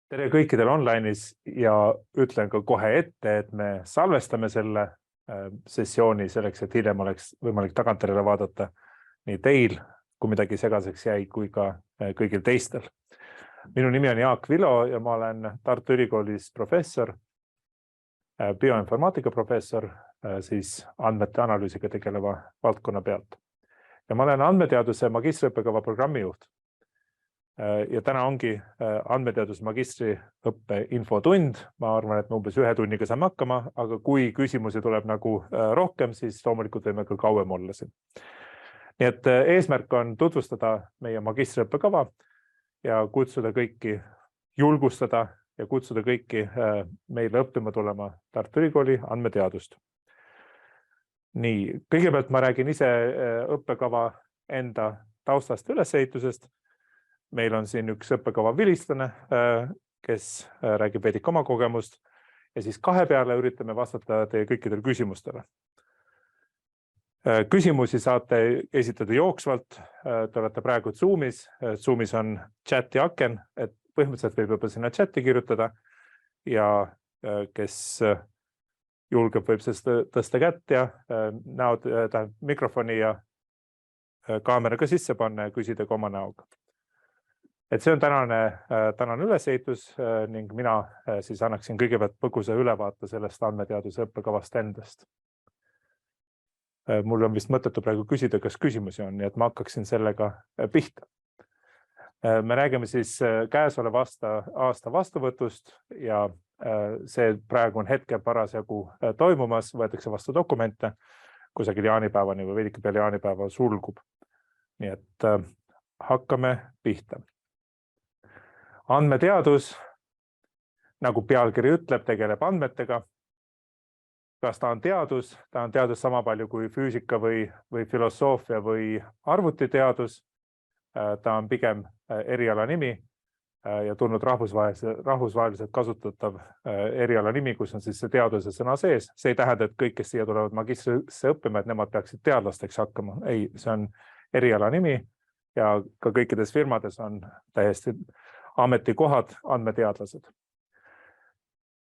Tere kõikidel online'is ja ütlen ka kohe ette, et me salvestame selle sessiooni selleks, et hiljem oleks võimalik tagantjärele vaadata nii teil, kui midagi segaseks jäi, kui ka kõigil teistel. Minu nimi on Jaak Vilo ja ma olen Tartu Ülikoolis professor, bioinformaatika professor, siis andmete analüüsiga tegeleva valdkonna pealt. Ja ma olen andmeteaduse magistriõppekava programmijuht. Ja täna ongi andmeteaduse magistriõppe infotund. Ma arvan, et me umbes 1 tunniga saame hakkama, aga kui küsimusi tuleb nagu rohkem, siis loomulikult võime ka kauem olla siin. Nii et eesmärk on tutvustada meie magistriõppekava ja kutsuda kõiki, julgustada ja kutsuda kõiki meile õppima tulema Tartu Ülikooli andmeteadust. Nii, kõigepealt ma räägin ise õppekava enda taustast ülesehitusest. Meil on siin üks õppekava vilistlane, kes räägib vedik oma kogemust ja siis 2 peale üritame vastata teie kõikidel küsimustele. Küsimusi saate esitada jooksvalt. Te olete praegu Zoomis. Zoomis on chati aken, et põhimõtteliselt võib juba sinna chati kirjutada ja kes julgeb, võib tõsta kätt ja mikrofoni ja kaameraga sisse panna ja küsida ka oma näoga. Et see on tänane ülesehitus ning mina siis annaksin kõigepealt põgusa ülevaate sellest andmeteaduse õppekavast endast. Mul on vist mõttetu praegu küsida, kas küsimusi on, nii et ma hakkaksin sellega pihta. Me räägime siis käesoleva aasta vastuvõtust ja see praegu on hetkel parasjagu toimumas, võetakse vastu dokumente, kusagil jaanipäevani või veidike peale jaanipäeva sulgub. Nii et hakkame pihta. Andmeteadus, nagu pealkiri ütleb, tegeleb andmetega. Kas ta on teadus? Ta on teadus sama palju kui füüsika või filosoofia või arvutiteadus. Ta on pigem eriala nimi ja tulnud rahvusvaheliselt kasutatav eriala nimi, kus on siis see teaduse sõna sees. See ei tähenda, et kõik, kes siia tulevad magistrisse õppima, et nemad peaksid teadlasteks hakkama. Ei, see on eriala nimi ja ka kõikides firmades on täiesti ametikohad andmeteadlased.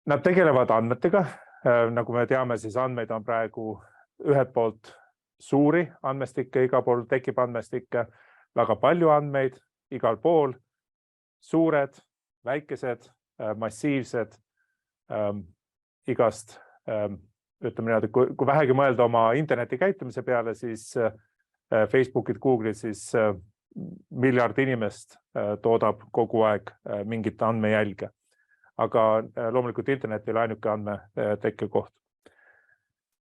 Nad tegelevad andmetega. Nagu me teame, siis andmeid on praegu ühelt poolt suuri andmestikke, igal pool tekib andmestikke, väga palju andmeid, igal pool, suured, väikesed, massiivsed, igast, ütleme niimoodi, kui vähegi mõelda oma interneti käitumise peale, siis Facebookid, Google'id, siis miljard inimest toodab kogu aeg mingit andmejälge. Aga loomulikult internet ei ole ainuke andmetekke koht.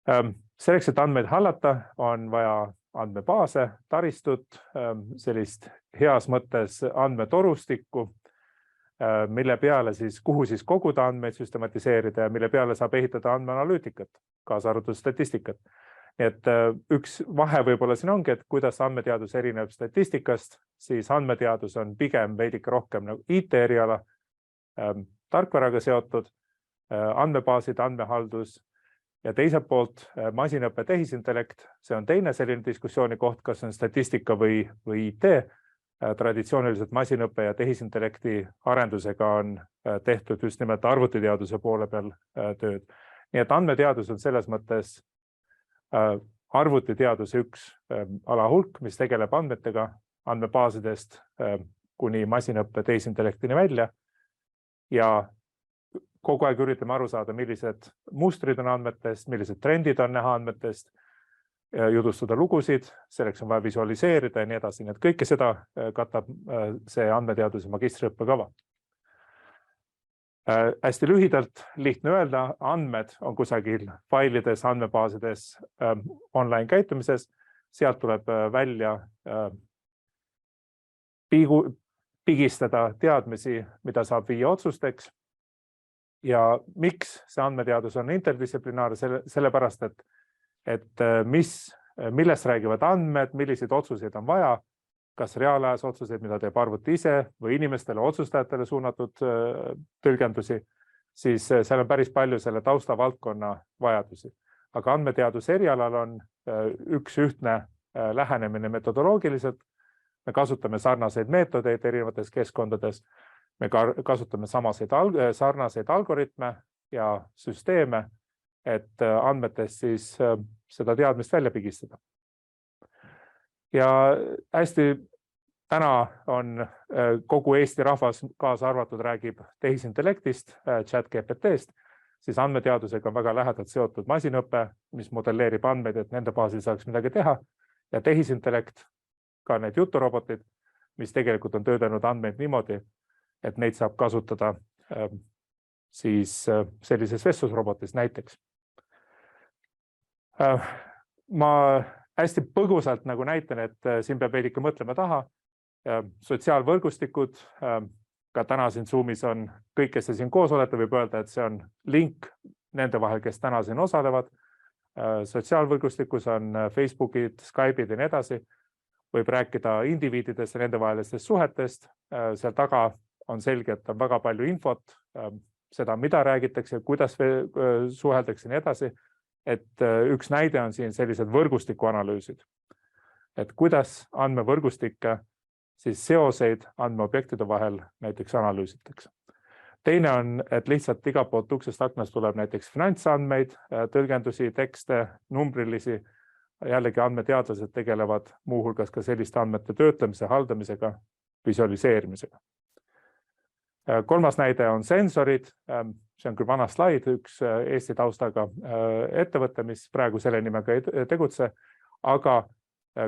Selleks, et andmeid hallata, on vaja andmebaase, taristut, sellist heas mõttes andmetorustikku, mille peale siis, kuhu siis koguda andmeid süstematiseerida ja mille peale saab ehitada andmeanalüütikat, kaasa arvatud statistikat. Nii et üks vahe võib-olla siin ongi, et kuidas andmeteadus erineb statistikast, siis andmeteadus on pigem veidike rohkem nagu IT-eriala, tarkvaraga seotud, andmebaasid, andmehaldus ja teiselt poolt masinõppe tehisintellekt. See on teine selline diskussiooni koht, kas on statistika või IT. Traditsiooniliselt masinõppe ja tehisintellekti arendusega on tehtud just nimelt arvutiteaduse poole peal tööd. Nii et andmeteadus on selles mõttes arvutiteaduse üks alahulk, mis tegeleb andmetega, andmebaasidest kuni masinõppe tehisintellektini välja ja kogu aeg üritame aru saada, millised mustrid on andmetest, millised trendid on näha andmetest, jutustada lugusid, selleks on vaja visualiseerida ja nii edasi. Nii et kõike seda katab see andmeteaduse magistriõppekava. Hästi lühidalt, lihtne öelda, andmed on kusagil failides, andmebaasides, online käitumises. Sealt tuleb välja pigistada teadmisi, mida saab viia otsusteks. Ja miks see andmeteadus on interdistsiplinaar, sellepärast, et millest räägivad andmed, milliseid otsuseid on vaja, kas reaalajas otsuseid, mida teeb arvuti ise või inimestele, otsustajatele suunatud tõlgendusi, siis seal on päris palju selle taustavaldkonna vajadusi. Aga andmeteaduse erialal on üks ühtne lähenemine metodoloogiliselt. Me kasutame sarnaseid meetodeid erinevates keskkondades me kasutame sarnaseid algoritme ja süsteeme, et andmetest siis seda teadmist välja pigistada. Ja hästi täna on kogu Eesti rahvas kaasa arvatud räägib tehisintellektist, ChatGPT-st, siis andmeteadusega on väga lähedalt seotud masinõpe, mis modelleerib andmeid, et nende baasil saaks midagi teha, ja tehisintellekt, ka need juturobotid, mis tegelikult on töötanud andmeid niimoodi, et neid saab kasutada siis sellises vestlusrobotis näiteks. Ma hästi põgusalt nagu näitan, et siin peab veidike mõtlema taha. Sotsiaalvõrgustikud, ka täna siin Zoomis on kõik, kes siin koos olete, võib öelda, et see on link nende vahel, kes täna siin osalevad. Sotsiaalvõrgustikus on Facebookid, Skype'id ja nii edasi. Võib rääkida indiviididest ja nende vahelistest suhetest. Seal taga on selge, et on väga palju infot, seda, mida räägitakse, kuidas suheldakse ja nii edasi. Et üks näide on siin sellised võrgustikuanalüüsid. Et kuidas andmevõrgustikke siis seoseid andmeobjektide vahel näiteks analüüsitakse. Teine on, et lihtsalt iga poolt uksest aknast tuleb näiteks finantsandmeid, tõlgendusi, tekste, numbrilisi. Jällegi andmeteadlased tegelevad muuhulgas ka selliste andmete töötlemise, haldamisega, visualiseerimisega. Kolmas näide on sensorid. See on küll vana slaid, üks Eesti taustaga ettevõte, mis praegu selle nimega ei tegutse, aga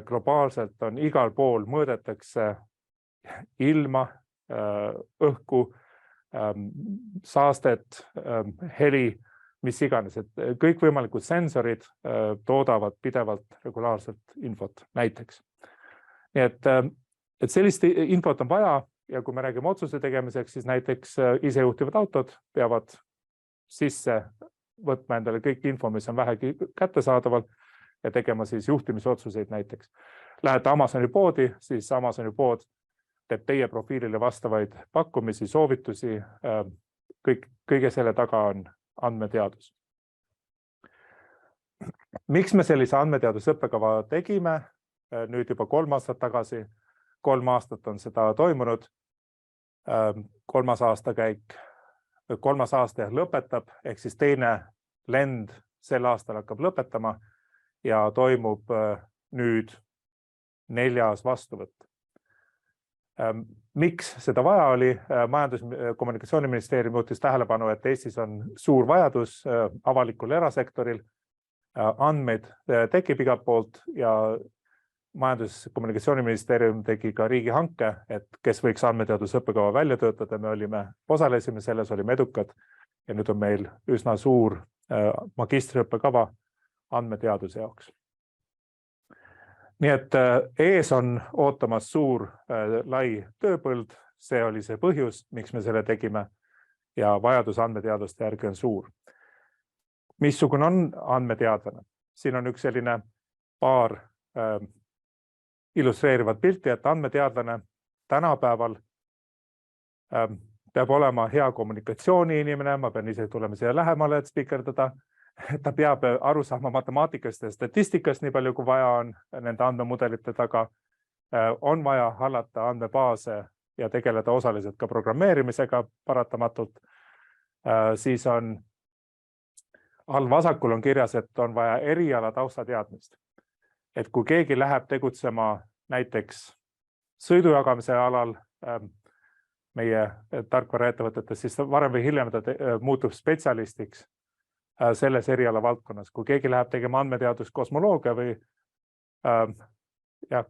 globaalselt on igal pool mõõdetakse ilma, õhku, saastet, heli, mis iganes. Et kõik võimalikud sensorid toodavad pidevalt regulaarselt infot näiteks. Nii et sellist infot on vaja ja kui me räägime otsuse tegemiseks, siis näiteks isejuhtivad autod peavad sisse võtma endale kõik info, mis on vähegi kättesaadaval ja tegema siis juhtimisotsuseid näiteks. Lähete Amazoni poodi, siis Amazoni pood teeb teie profiilile vastavaid pakkumisi, soovitusi. Kõige selle taga on andmeteadus. Miks me sellise andmeteadusõppekava tegime? Nüüd juba 3 aastat tagasi. 3 aastat on seda toimunud. 3. aasta lõpetab, ehk siis teine lend sel aastal hakkab lõpetama ja toimub nüüd 4. vastuvõtt. Miks seda vaja oli? Majandus- ja kommunikatsiooniministeerium juhtis tähelepanu, et Eestis on suur vajadus avalikul erasektoril. Andmeid tekib igalt poolt ja Majandus- ja kommunikatsiooniministeerium tegi ka riigihanke, et kes võiks andmeteadusõppekava välja töötada. Me osalesime selles, olime edukad ja nüüd on meil üsna suur magistriõppekava andmeteaduse jaoks. Nii et ees on ootamas suur lai tööpõld. See oli see põhjus, miks me selle tegime ja vajadus andmeteaduste järgi on suur. Missugune on andmeteadlane? Siin on üks selline paar illustreerivad pilti, et andmeteadlane tänapäeval peab olema hea kommunikatsiooni inimene, ma pean ise tulema siia lähemale, et spikerdada. Ta peab aru saama matemaatikast ja statistikast nii palju, kui vaja on nende andmemudelite taga. On vaja hallata andmebaase ja tegeleda osaliselt ka programmeerimisega paratamatult. Siis on all vasakul on kirjas, et on vaja eriala taustateadmist. Et kui keegi läheb tegutsema näiteks sõidujagamise alal meie tarkvaraettevõtetes, siis varem või hiljem ta muutub spetsialistiks selles eriala valdkonnas. Kui keegi läheb tegema andmeteadus kosmoloogia või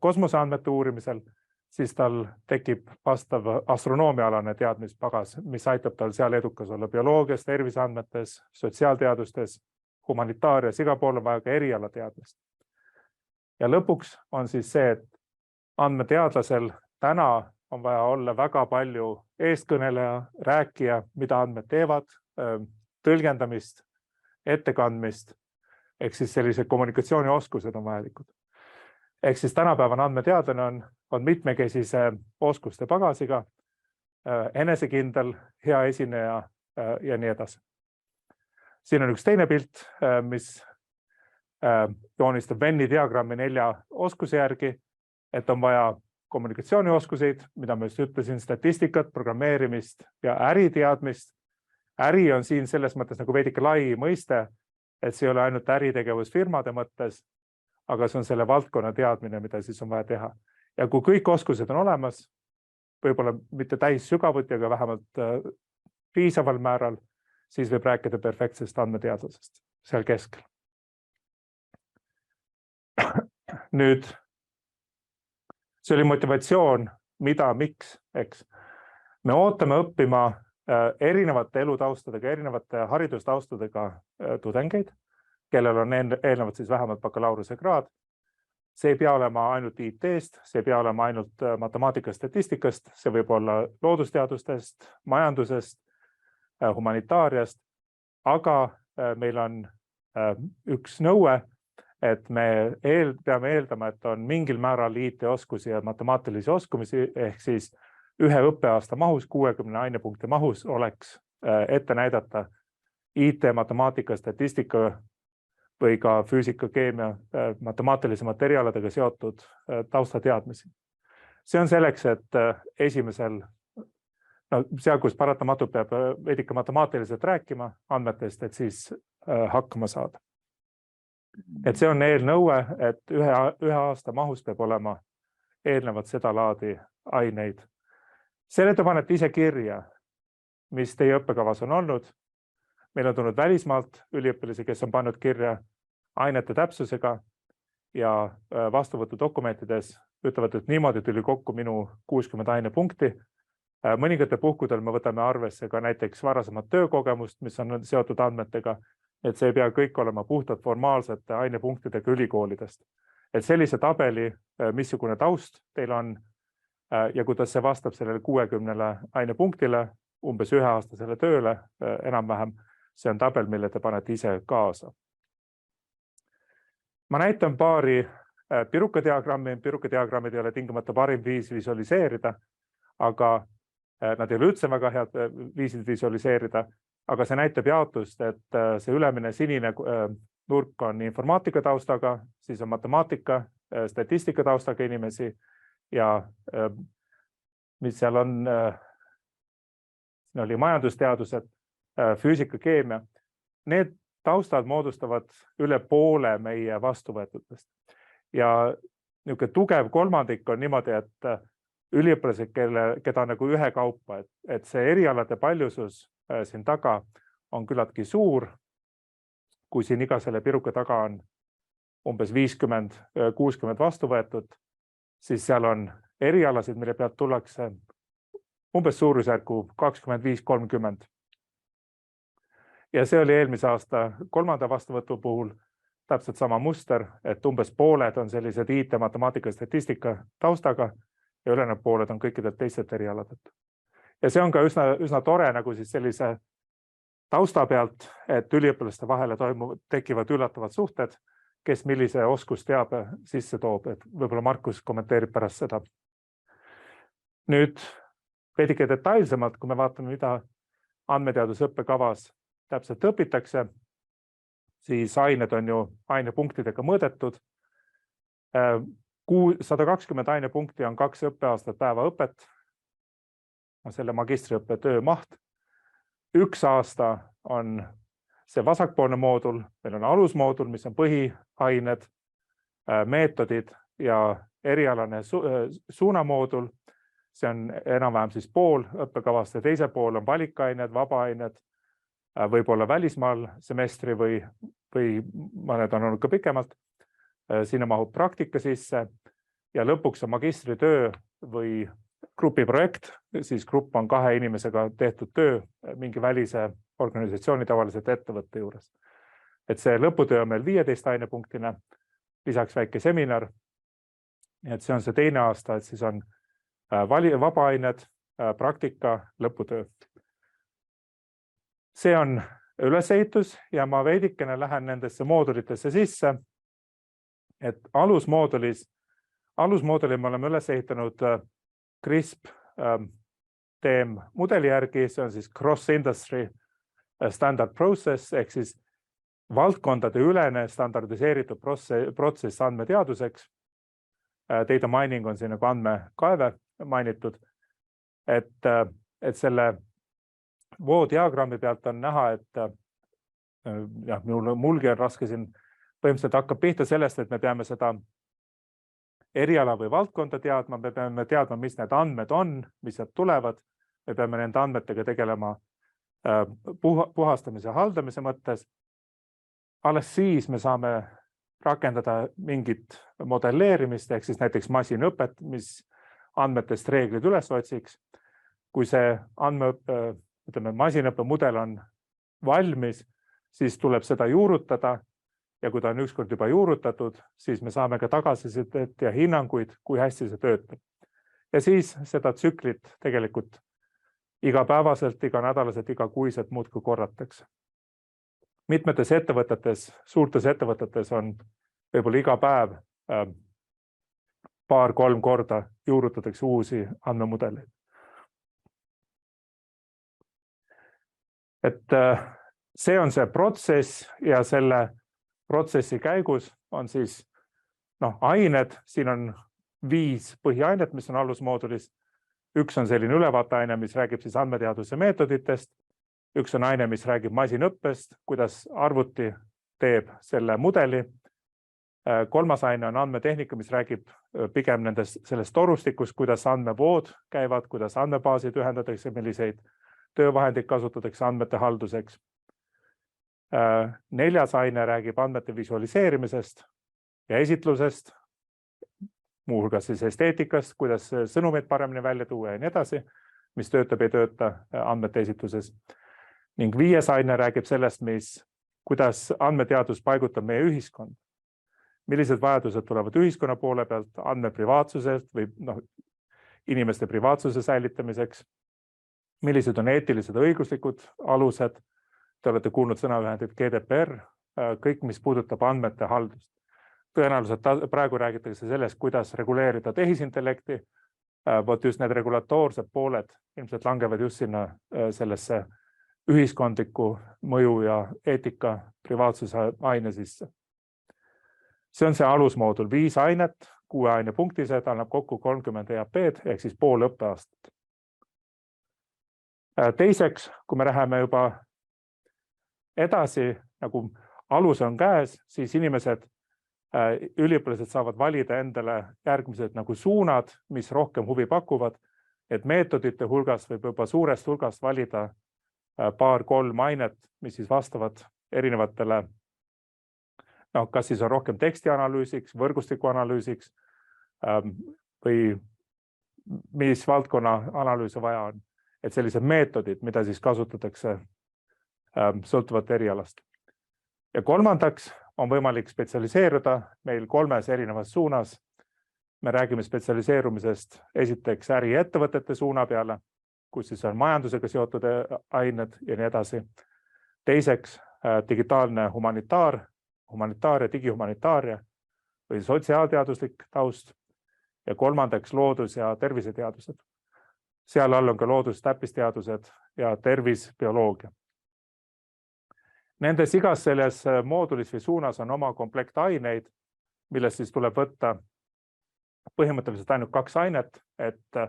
kosmoseandmete uurimisel, siis tal tekib vastav astronoomialane teadmispagas, mis aitab tal seal edukas olla bioloogias, terviseandmetes, sotsiaalteadustes, humanitaarias, igal pool on vaja ka eriala teadmist. Ja lõpuks on siis see, et andmeteadlasel täna on vaja olla väga palju eeskõneleja, rääkija, mida andmed teevad, tõlgendamist, ettekandmist, ehk siis sellised kommunikatsioonioskused on vajalikud. Ehk siis tänapäevane andmeteadlane on mitmekesise oskuste pagasiga, enesekindel, hea esineja ja nii edasi. Siin on üks teine pilt, mis joonistab Venni diagrammi 4 oskuse järgi, et on vaja kommunikatsioonioskuseid, mida ma just ütlesin, statistikat, programmeerimist ja äriteadmist. Äri on siin selles mõttes nagu veidike lai mõiste, et see ei ole ainult äritegevus firmade mõttes, aga see on selle valdkonna teadmine, mida siis on vaja teha. Ja kui kõik oskused on olemas, võib-olla mitte täis sügavuti, aga vähemalt piisaval määral, siis võib rääkida perfektsest andmeteadusest seal keskel. Nüüd, see oli motivatsioon, mida, miks, eks. Me ootame õppima erinevate elutaustadega, erinevate haridustaustadega tudengeid, kellel on eelnevalt siis vähemalt bakalaureuse kraad. See ei pea olema ainult IT-st, see ei pea olema ainult matemaatikast, statistikast, see võib olla loodusteadustest, majandusest, humanitaariast, aga meil on üks nõue, et me peame eeldama, et on mingil määral IT-oskusi ja matemaatilisi oskumisi, ehk siis ühe õppeaasta mahus, 60 ainepunkti mahus oleks ette näidata IT, matemaatika, statistika või ka füüsika, keemia, matemaatilise materjaladega seotud taustateadmisi. See on selleks, et esimesel, seal, kus paratamatult peab veidike matemaatiliselt rääkima andmetest, et siis hakkama saada. Et see on eelnõue, et ühe aasta mahus peab olema eelnevalt seda laadi aineid. Selle te panete ise kirja, mis teie õppekavas on olnud. Meil on tulnud välismaalt üliõpilasi, kes on pannud kirja ainete täpsusega ja vastuvõtudokumentides ütlevad, et niimoodi tuli kokku minu 60 ainepunkti. Mõningate puhkudel me võtame arvesse ka näiteks varasemat töökogemust, mis on seotud andmetega, et see ei pea kõik olema puhtalt formaalsete ainepunktidega ülikoolidest. Et sellise tabeli, missugune taust teil on ja kuidas see vastab sellele 60 ainepunktile, umbes üheaastasele tööle enam-vähem, see on tabel, mille te panete ise kaasa. Ma näitan paari pirukadiagrammi. Pirukadiagrammid ei ole tingimata parim viis visualiseerida, aga nad ei ole üldse väga head viisid visualiseerida, aga see näitab jaotust, et see ülemine sinine nurk on informaatika taustaga, siis on matemaatika, statistika taustaga inimesi ja mis seal on, siin oli majandusteadused, füüsika, keemia. Need taustad moodustavad üle poole meie vastuvõetutest. Ja niisugune tugev kolmandik on niimoodi, et üliõpilased, keda nagu ühe kaupa, et see erialade paljusus siin taga on küllaltki suur, kui siin iga selle piruka taga on umbes 50-60 vastu võetud, siis seal on erialasid, mille pealt tullakse umbes suurusjärgu 25-30. Ja see oli eelmise aasta 3. vastuvõtu puhul täpselt sama muster, et umbes pooled on sellised IT, matemaatika, statistika taustaga ja ülejäänud pooled on kõikidelt teistelt erialadelt. Ja see on ka üsna tore nagu siis sellise tausta pealt, et üliõpilaste vahele tekivad üllatavad suhted, kes millise oskusteabe sisse toob, et võib-olla Markus kommenteerib pärast seda. Nüüd veidike detailsemalt, kui me vaatame, mida andmeteadusõppekavas täpselt õpitakse, siis ained on ju ainepunktidega mõõdetud. 120 ainepunkti on 2 õppeaastat päeva õpet, selle magistriõppe töö maht. 1 aasta on see vasakpoolne moodul, meil on alusmoodul, mis on põhiained, meetodid ja erialane suunamoodul. See on enam-vähem siis pool õppekavast ja teise pool on valikained, vabaained, võib-olla välismaal semestri või mõned on olnud ka pikemalt. Sinna mahub praktika sisse ja lõpuks on magistritöö või grupiprojekt, siis grupp on 2 inimesega tehtud töö mingi välise organisatsiooni tavaliselt ettevõtte juures. Et see lõputöö on meil 15 ainepunktine, lisaks väike seminar. Et see on see teine aasta, et siis on vabaained, praktika, lõputöö. See on ülesehitus ja ma veidikene lähen nendesse moodulitesse sisse, et alusmooduli me oleme üles ehitanud CRISP TM mudeli järgi, see on siis cross-industry standard process, ehk siis valdkondade ülene standardiseeritud protsess andmeteaduseks. data mining on siin nagu andmekaeve mainitud, et selle voodiagrammi pealt on näha, et mulgi on raske siin põhimõtteliselt hakkab pihta sellest, et me peame seda eriala või valdkonda teadma, me peame teadma, mis need andmed on, mis sealt tulevad, me peame nende andmetega tegelema puhastamise ja haldamise mõttes. Alles siis me saame rakendada mingit modelleerimist, ehk siis näiteks masinõpet, mis andmetest reeglid üles otsiks. Kui see masinõppe mudel on valmis, siis tuleb seda juurutada ja kui ta on ükskord juba juurutatud, siis me saame ka tagasisidet ja hinnanguid, kui hästi see töötab. Ja siis seda tsüklit tegelikult igapäevaselt, iganädalaselt, igakuiselt muudkui korratakse. Mitmetes ettevõtetes, suurtes ettevõtetes on võib-olla iga päev 2-3 korda juurutatakse uusi andmemudeleid. Et see on see protsess ja selle protsessi käigus on siis ained, siin on 5 põhiainet, mis on alusmoodulis. Üks on selline ülevaateaine, mis räägib siis andmeteaduse meetoditest. Üks on aine, mis räägib masinõppest, kuidas arvuti teeb selle mudeli. Kolmas aine on andmetehnika, mis räägib pigem sellest torustikust, kuidas andmevood käivad, kuidas andmebaasid ühendatakse, milliseid töövahendeid kasutatakse andmete halduseks. 4. aine räägib andmete visualiseerimisest ja esitlusest, muuhulgas siis esteetikast, kuidas sõnumeid paremini välja tuua ja nii edasi, mis töötab ja ei tööta andmete esituses. Ning 5. aine räägib sellest, kuidas andmeteadus paigutab meie ühiskond. Millised vajadused tulevad ühiskonna poole pealt, andmeprivaatsuselt või inimeste privaatsuse säilitamiseks. Millised on eetilised õiguslikud alused. Te olete kuulnud sõnaühendit GDPR, kõik, mis puudutab andmete haldust. Tõenäoliselt praegu räägitakse sellest, kuidas reguleerida tehisintellekti. Vot just need regulatoorsed pooled ilmselt langevad just sinna sellesse ühiskondliku mõju ja eetika privaatsuse aine sisse. See on see alusmoodul 5 ainet, 6 aine punktised, annab kokku 30 EAP-d ehk siis pool õppeaastat. Teiseks, kui me läheme juba edasi, nagu alus on käes, siis inimesed, üliõpilased saavad valida endale järgmised nagu suunad, mis rohkem huvi pakuvad, et meetodite hulgas võib juba suurest hulgast valida 2-3 ainet, mis siis vastavad erinevatele, kas siis on rohkem tekstianalüüsiks, võrgustiku analüüsiks või mis valdkonna analüüse vaja on. Et sellised meetodid, mida siis kasutatakse sõltuvalt erialast. Ja kolmandaks on võimalik spetsialiseeruda meil 3 erinevas suunas. Me räägime spetsialiseerumisest esiteks äriettevõtete suuna peale, kus siis on majandusega seotud ained ja nii edasi. Teiseks digitaalne humanitaar ja digihumanitaaria või sotsiaalteaduslik taust. Ja kolmandaks loodus- ja terviseteadused. Seal all on ka loodus-täppisteadused ja tervisbioloogia. Nendes igas selles moodulis või suunas on oma komplekt aineid, millest siis tuleb võtta põhimõtteliselt ainult 2 ainet, et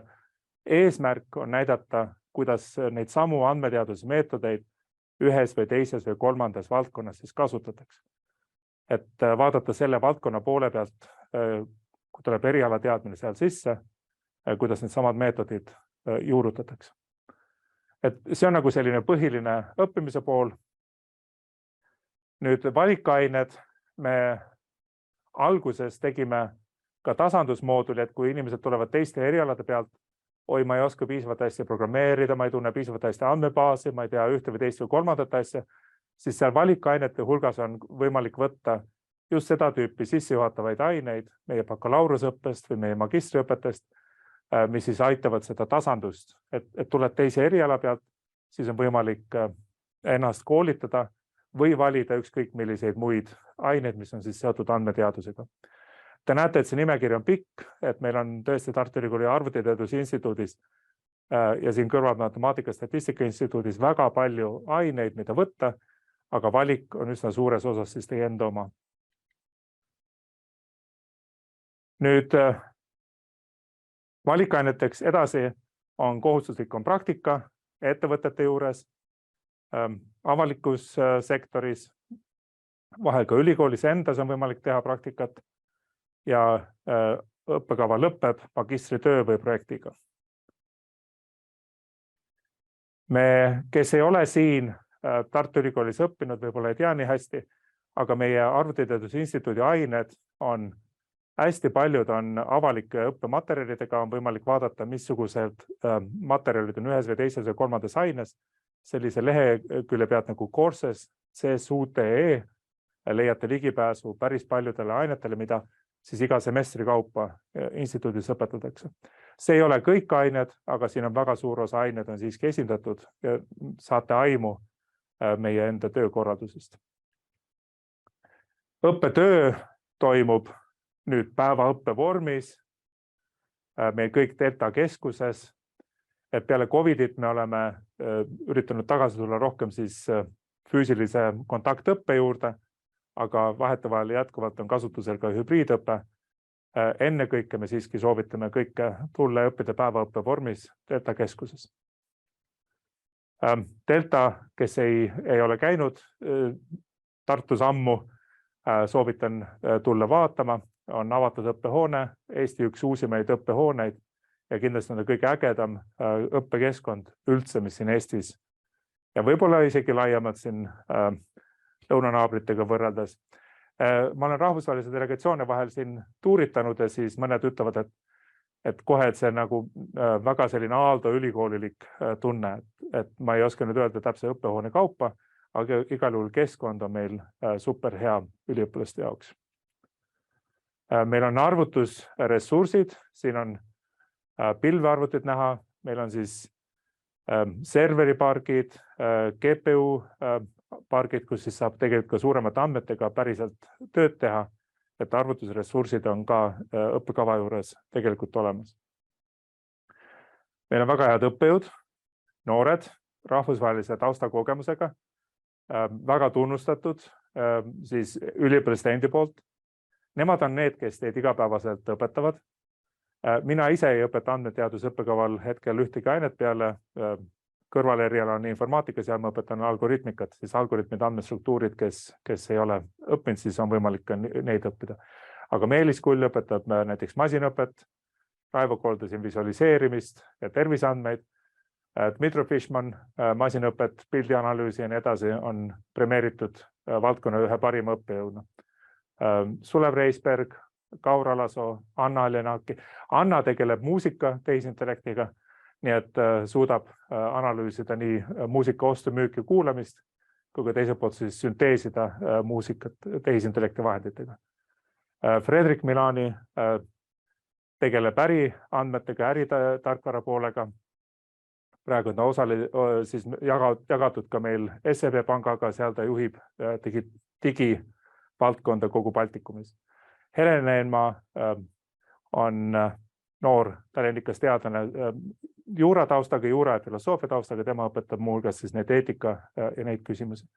eesmärk on näidata, kuidas neid samu andmeteaduse meetodeid ühes või teises või kolmandas valdkonnas siis kasutatakse. Et vaadata selle valdkonna poole pealt, kui tuleb eriala teadmine seal sisse, kuidas need samad meetodid juurutatakse. Et see on nagu selline põhiline õppimise pool. Nüüd valikained me alguses tegime ka tasandusmooduli, et kui inimesed tulevad teiste erialade pealt, ma ei oska piisavalt hästi programmeerida, ma ei tunne piisavalt hästi andmebaasi, ma ei tea ühte või teist või kolmandat asja, siis seal valikainete hulgas on võimalik võtta just seda tüüpi sissejuhatavaid aineid meie bakalaureusõppest või meie magistriõpetest, mis siis aitavad seda tasandust, et tuled teise eriala pealt, siis on võimalik ennast koolitada või valida ükskõik milliseid muid aineid, mis on siis seotud andmeteadusega. Te näete, et see nimekiri on pikk, et meil on tõesti Tartu Ülikooli Arvutiteaduse Instituudis ja siin kõrval Matemaatika Statistika Instituudis väga palju aineid, mida võtta, aga valik on üsna suures osas siis teie enda oma. Nüüd Valikaineteks edasi on kohustuslik praktika ettevõtete juures, avalikus sektoris, vahel ka ülikoolis endas on võimalik teha praktikat ja õppekava lõpeb magistritöö või projektiga. Me, kes ei ole siin Tartu Ülikoolis õppinud, võib-olla ei tea nii hästi, aga meie Arvutiteaduste Instituudi ained on hästi paljud on avalike õppematerjalidega, on võimalik vaadata, missugused materjalid on ühes või teises või kolmandas aines. Sellise lehekülje pealt nagu Courses, CSU.ee leiate ligipääsu päris paljudele ainetele, mida siis iga semestri kaupa instituudis õpetatakse. See ei ole kõik ained, aga siin on väga suur osa ained on siiski esindatud ja saate aimu meie enda töökorraldusest. Õppetöö toimub nüüd päevaõppe vormis, meil kõik Delta keskuses, et peale Covidit me oleme üritanud tagasi tulla rohkem siis füüsilise kontaktõppe juurde, aga vahetevahel jätkuvalt on kasutusel ka hübriidõpe. Enne kõike me siiski soovitame kõike tulla ja õppida päevaõppe vormis Delta keskuses. Delta, kes ei ole käinud Tartus ammu, soovitan tulla vaatama, on avatud õppehoone, Eesti üks uusimaid õppehooneid ja kindlasti on kõige ägedam õppekeskkond üldse, mis siin Eestis ja võib-olla isegi laiemalt siin lõunanaabritega võrreldes. Ma olen rahvusvahelise delegatsioone vahel siin tuuritanud ja siis mõned ütlevad, et kohe, et see nagu väga selline Aalto ülikoolilik tunne, et ma ei oska nüüd öelda täpse õppehoone kaupa, aga igal juhul keskkond on meil super hea üliõpilaste jaoks. Meil on arvutusressursid, siin on pilvearvutid näha, meil on siis serveripargid, GPU pargid, kus siis saab tegelikult ka suuremate andmetega päriselt tööd teha, et arvutusressursid on ka õppekava juures tegelikult olemas. Meil on väga head õppejõud, noored, rahvusvahelise taustakogemusega, väga tunnustatud siis üliõpilaste endi poolt. Nemad on need, kes teid igapäevaselt õpetavad. Mina ise ei õpeta andmeteaduse õppekaval hetkel ühtegi ainet peale. Kõrvaleriala on informaatika, seal ma õpetan algoritmikat, siis algoritmid, andmestruktuurid, kes ei ole õppinud, siis on võimalik ka neid õppida. Aga Meelis Kull õpetab näiteks masinõpet, Raivo Koldasin visualiseerimist ja terviseandmeid. Dmitri Fishman masinõpet, pildianalüüsi ja nii edasi on premeeritud valdkonna ühe parima õppejõuna. Sulev Reisberg, Kaur Alasoo, Anna Aljanaki. Anna tegeleb muusika tehisintellektiga, nii et suudab analüüsida nii muusika ostu, müüki, kuulamist, kui ka teiselt poolt siis sünteesida muusikat tehisintellekti vahenditega. Fredrik Milani tegeleb äriandmetega, äritarkvara poolega. Praegu on ta siis jagatud ka meil SEB pangaga, seal ta juhib digivaldkonda kogu Baltikumis. Helen Eenmaa on noor talendikas teadlane juura taustaga, juura ja filosoofia taustaga, tema õpetab muu hulgas siis neid eetika ja neid küsimusi.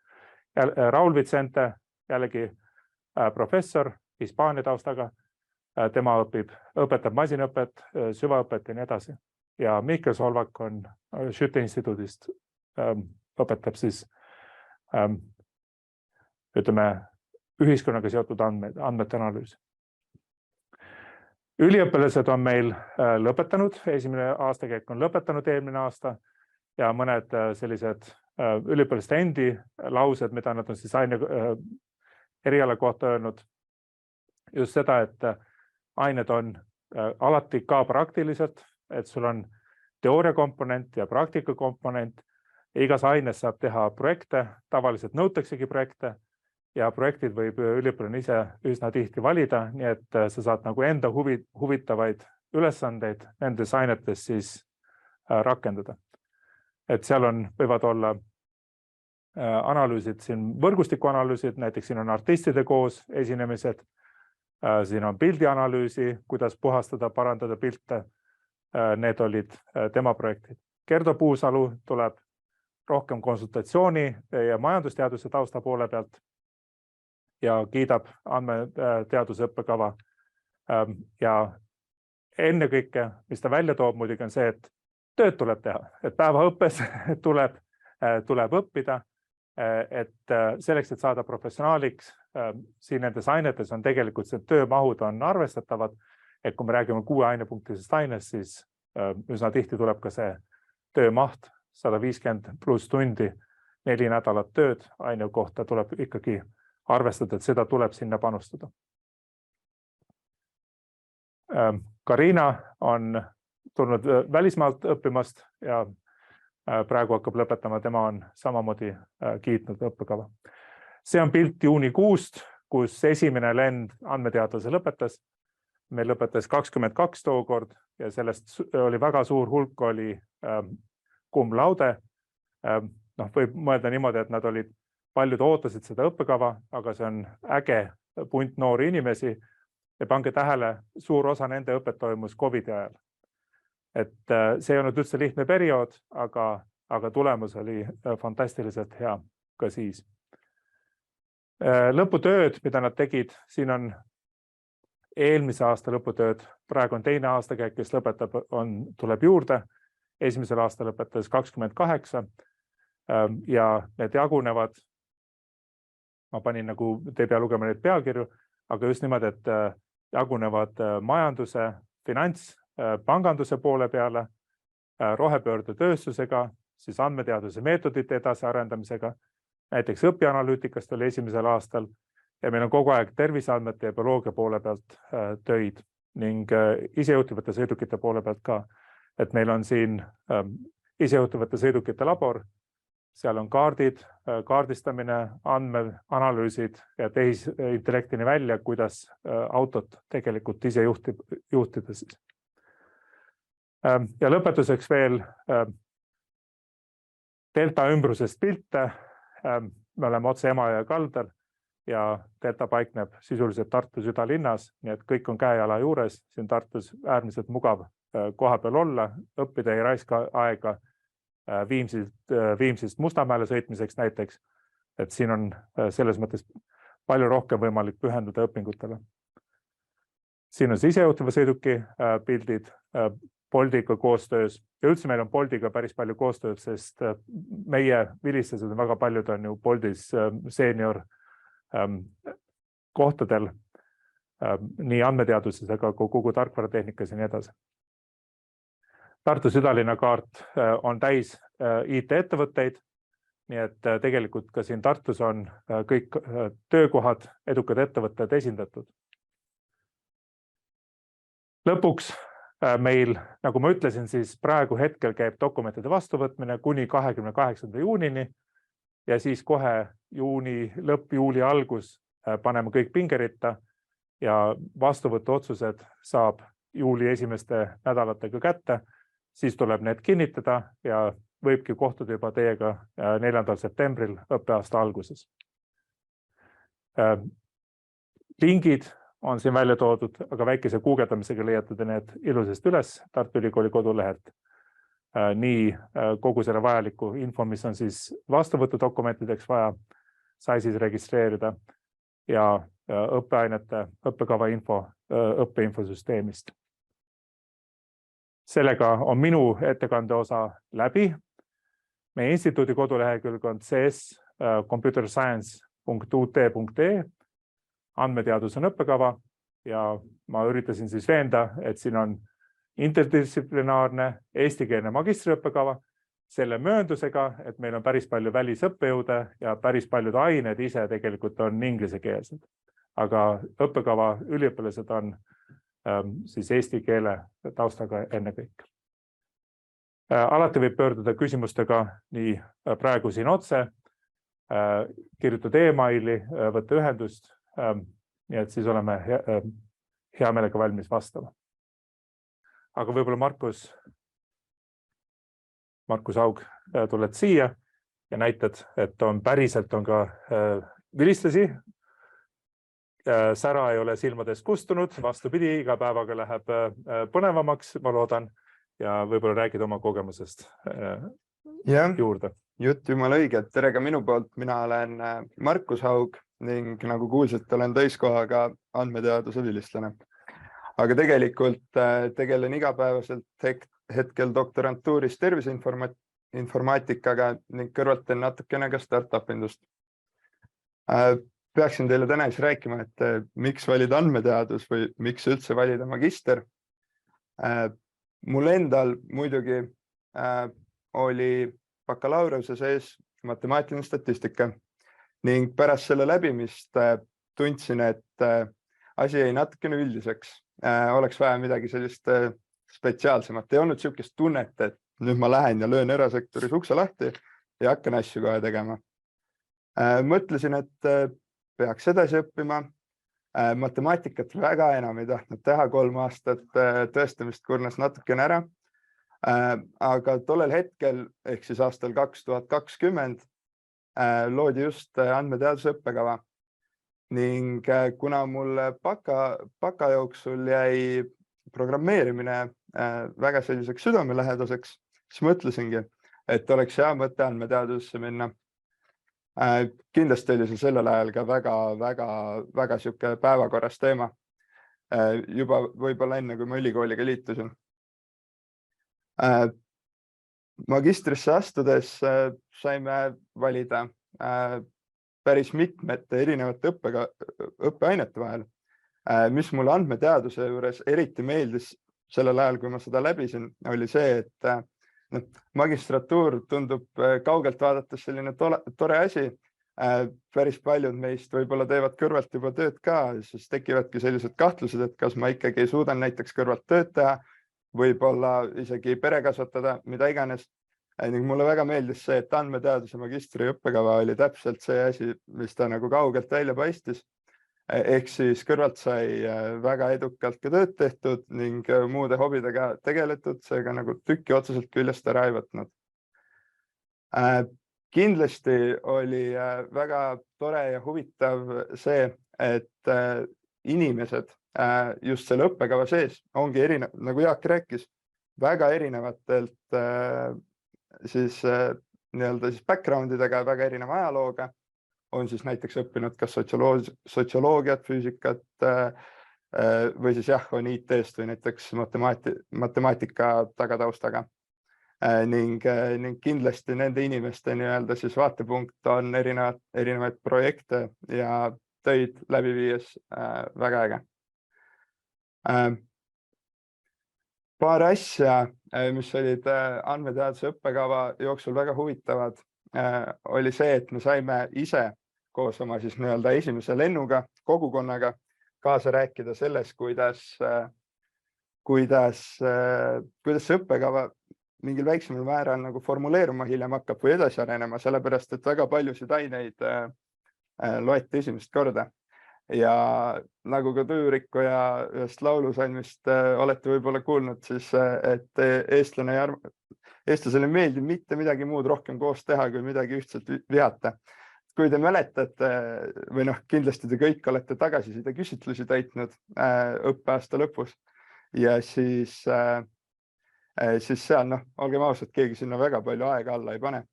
Raul Vicente, jällegi professor, Hispaania taustaga, tema õpetab masinõpet, süvaõpet ja nii edasi. Ja Mihkel Solvak on Schütte instituudist, õpetab siis ühiskonnaga seotud andmete analüüs. Üliõpilased on meil lõpetanud, esimene aastakäik on lõpetanud eelmine aasta ja mõned sellised üliõpilaste endi laused, mida nad on siis aine eriala kohta öelnud. Just seda, et ained on alati ka praktiliselt, et sul on teooriakomponent ja praktikakomponent. Igas aines saab teha projekte, tavaliselt nõutaksegi projekte ja projektid võib üliõpilane ise üsna tihti valida, nii et sa saad nagu enda huvitavaid ülesandeid nendes ainetes siis rakendada. Et seal võivad olla analüüsid, siin võrgustikuanalüüsid, näiteks siin on artistide koos esinemised, siin on pildianalüüsi, kuidas puhastada, parandada pilte. Need olid tema projektid. Gerdo Puusalu tuleb rohkem konsultatsiooni ja majandusteaduse tausta poole pealt ja kiidab andmeteaduse õppekava ja enne kõike, mis ta välja toob muidugi on see, et tööd tuleb teha, et päevaõppes tuleb õppida, et selleks, et saada professionaaliks, siin nendes ainetes on tegelikult see töömahud on arvestatavad, et kui me räägime 6 ainepunktisest ainest, siis üsna tihti tuleb ka see töömaht 150 pluss tundi, 4 nädalat tööd aine kohta tuleb ikkagi arvestada, et seda tuleb sinna panustada. Karina on tulnud välismaalt õppimast ja praegu hakkab lõpetama, tema on samamoodi kiitnud õppekava. See on pilt juunikuust, kus esimene lend andmeteadlase lõpetas. Meil lõpetas 22 tookord ja sellest oli väga suur hulk oli cum laude. Võib mõelda niimoodi, et nad olid, paljud ootasid seda õppekava, aga see on äge punt noori inimesi ja pange tähele, suur osa nende õpet toimus COVID ajal. Et see ei olnud üldse lihtne periood, aga tulemus oli fantastiliselt hea ka siis. Lõputööd, mida nad tegid, siin on eelmise aasta lõputööd, praegu on teine aastakäik, kes lõpetab, tuleb juurde. Esimesel aasta lõpetas 28 ja need jagunevad, ma panin nagu, te ei pea lugema neid pealkirju, aga just niimoodi, et jagunevad majanduse, finants, panganduse poole peale, rohepöörde tööstusega, siis andmeteaduse meetodite edasiarendamisega, näiteks õpianalüütikast oli esimesel aastal ja meil on kogu aeg terviseandmete ja bioloogia poole pealt töid ning isejuhtivate sõidukite poole pealt ka, et meil on siin isejuhtivate sõidukite labor, seal on kaardid, kaardistamine, andmeanalüüsid ja tehisintellektini välja, kuidas autot tegelikult ise juhtida siis. Ja lõpetuseks veel Delta ümbrusest pilte. Me oleme otse Emajõe kaldal ja Delta paikneb sisuliselt Tartu südalinnas, nii et kõik on käejala juures, siin Tartus äärmiselt mugav koha peal olla, õppida ei raiska aega Viimsist Mustamäele sõitmiseks näiteks, et siin on selles mõttes palju rohkem võimalik pühenduda õpingutele. Siin on isejuhtiva sõiduki pildid Boltiga koostöös ja üldse meil on Boltiga päris palju koostööd, sest meie vilistused on väga paljud on ju Boltis senior kohtadel nii andmeteaduses, aga kogu tarkvaratehnikas ja nii edasi. Tartu südalinna kaart on täis IT-ettevõtteid, nii et tegelikult ka siin Tartus on kõik töökohad, edukad ettevõtted esindatud. Lõpuks meil, nagu ma ütlesin, siis praegu hetkel käib dokumentide vastuvõtmine kuni 28. juunini ja siis kohe lõpp-juuli algus paneme kõik pingeritta ja vastuvõtu otsused saab juuli esimeste nädalatega kätte, siis tuleb need kinnitada ja võibki kohtuda juba teiega 4. septembril õppeaasta alguses. Lingid on siin välja toodud, aga väikese guugeldamisega leiate need ilusast üles Tartu Ülikooli kodulehelt. Nii kogu selle vajaliku info, mis on siis vastuvõtudokumentideks vaja, sai siis registreerida ja õppeainete, õppekava info õppeinfosüsteemist. Sellega on minu ettekande osa läbi. Meie instituudi kodulehekülg on cs.computerscience.ut.ee. Andmeteadus on õppekava ja ma üritasin siis veenda, et siin on interdistsiplinaarne eestikeelne magistriõppekava selle mööndusega, et meil on päris palju välisõppejõude ja päris paljud ained ise tegelikult on inglisekeelsed. Aga õppekava üliõpilased on siis eesti keele taustaga ennekõike. Alati võib pöörduda küsimustega nii praegu siin otse, kirjutada e-maili, võtta ühendust, nii et siis oleme hea meelega valmis vastama. Aga võib-olla Markus Haug tuled siia ja näitad, et päriselt on ka vilistlasi. Sära ei ole silmadest kustunud, vastupidi, iga päevaga läheb põnevamaks, ma loodan, ja võib-olla räägid oma kogemusest juurde. Jutt jumala õige, tere ka minu poolt, mina olen Markus Haug ning nagu kuulsite, olen täiskohaga andmeteaduse vilistlane. aga tegelikult tegelen igapäevaselt hetkel doktorantuuris terviseinformaatikaga ning kõrvalt teen natukene ka startup-indust. Peaksin teile täna siis rääkima, et miks valida andmeteadus või miks üldse valida magister. Mul endal muidugi oli bakalaureuse sees matemaatiline statistika ning pärast selle läbimist tundsin, et asi jäi natukene üldiseks. Oleks vaja midagi sellist spetsiaalsemat. Ei olnud niisugust tunnet, et nüüd ma lähen ja löön erasektoris ukse lahti ja hakkan asju kohe tegema. Mõtlesin, et peaks edasi õppima. Matemaatikat väga enam ei tahtnud teha, 3 aastat tõestamist kurnas natukene ära. Aga tollel hetkel, ehk siis aastal 2020, loodi just andmeteaduse õppekava. Ning kuna mul baka jooksul jäi programmeerimine väga selliseks südamelähedaseks, siis mõtlesingi, et oleks hea mõte andmeteadusesse minna. Kindlasti oli see sellel ajal ka väga siuke päevakorras teema. Juba võib-olla enne, kui ma ülikooliga liitusin. Magistrisse astudes saime valida päris mitmete erinevate õppeainete vahel, mis mulle andmeteaduse juures eriti meeldis sellel ajal, kui ma seda läbisin, oli see, et magistratuur tundub kaugelt vaadates selline tore asi. Päris paljud meist võib-olla teevad kõrvalt juba tööd ka, siis tekivadki sellised kahtlused, et kas ma ikkagi suudan näiteks kõrvalt tööd teha, võib-olla isegi pere kasvatada, mida iganes. Ning mulle väga meeldis see, et andmeteaduse magistri õppekava oli täpselt see asi, mis ta nagu kaugelt välja paistis. Ehk siis kõrvalt sai väga edukalt ka tööd tehtud ning muude hobidega tegeletud, seega nagu tükki otseselt küljest ära ei võtnud. Kindlasti oli väga tore ja huvitav see, et inimesed just selle õppekava sees ongi erinev, nagu Jaak rääkis, väga erinevatelt backgroundidega, väga erineva ajalooga, on siis näiteks õppinud kas sotsioloogiat, füüsikat või siis on IT-st või näiteks matemaatika tagataustaga. Ning kindlasti nende inimeste siis vaatepunkt on erinevaid projekte ja töid läbi viies väga äge. Paar asja, mis olid andmeteaduse õppekava jooksul väga huvitavad, oli see, et me saime ise koos oma siis esimese lennuga, kogukonnaga kaasa rääkida selles, kuidas see õppekava mingil väiksemal määral nagu formuleeruma hiljem hakkab või edasi arenema, sellepärast et väga paljusid aineid loeti esimest korda. Ja nagu ka Tujurikkuja ühest laulusalmist olete võib-olla kuulnud, siis et eestlasele meeldib mitte midagi muud rohkem koos teha, kui midagi ühtselt vihata. Kui te mäletate, või kindlasti te kõik olete tagasiside küsitlusi täitnud õppeaasta lõpus ja siis seal, olgem ausad, keegi sinna väga palju aega alla ei pane.